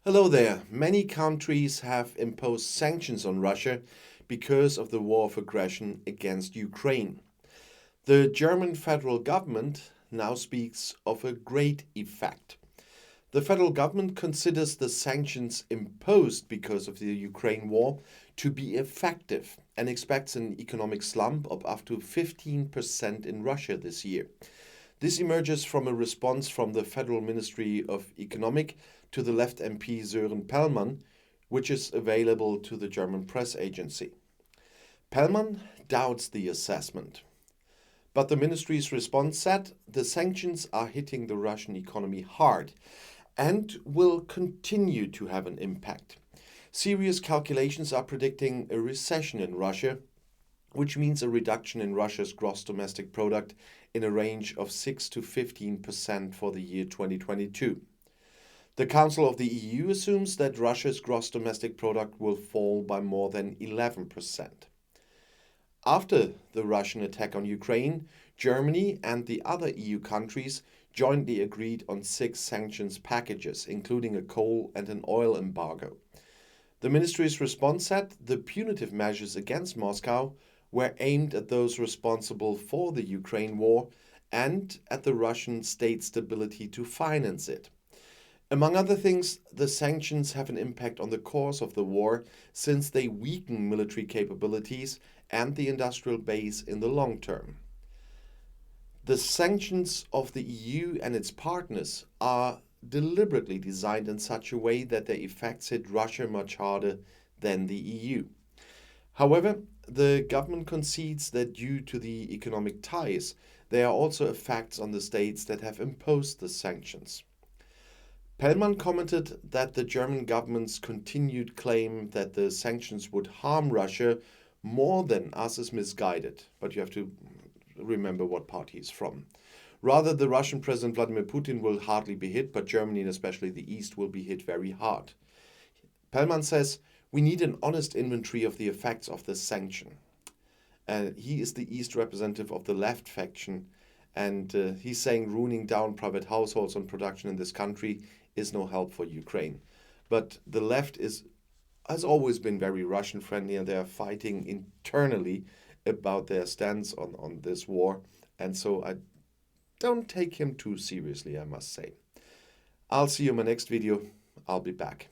Hello there. Many countries have imposed sanctions on Russia because of the war of aggression against Ukraine. The German federal government now speaks of a great effect. The federal government considers the sanctions imposed because of the Ukraine war to be effective and expects an economic slump of up to 15% in Russia this year. This emerges from a response from the Federal Ministry of Economic to the Left MP Sören Pellmann, which is available to the German press agency. Pellmann doubts the assessment, but the ministry's response said the sanctions are hitting the Russian economy hard and will continue to have an impact. Serious calculations are predicting a recession in Russia, which means a reduction in Russia's gross domestic product in a range of 6 to 15% for the year 2022. The Council of the EU assumes that Russia's gross domestic product will fall by more than 11%. After the Russian attack on Ukraine, Germany and the other EU countries jointly agreed on 6 sanctions packages, including a coal and an oil embargo. The ministry's response said the punitive measures against Moscow were aimed at those responsible for the Ukraine war and at the Russian state's ability to finance it. Among other things, the sanctions have an impact on the course of the war since they weaken military capabilities and the industrial base in the long term. The sanctions of the EU and its partners are deliberately designed in such a way that their effects hit Russia much harder than the EU. However, the government concedes that due to the economic ties, there are also effects on the states that have imposed the sanctions. Pellmann commented that the German government's continued claim that the sanctions would harm Russia more than us is misguided, but you have to remember what party he's from. Rather, the Russian President Vladimir Putin will hardly be hit, but Germany and especially the East will be hit very hard. Pellmann says, we need an honest inventory of the effects of this sanction. He is the East representative of the left faction, and he's saying ruining down private households and production in this country is no help for Ukraine. But the left has always been very Russian friendly, and they are fighting internally about their stance on this war. And so I don't take him too seriously, I must say. I'll see you in my next video. I'll be back.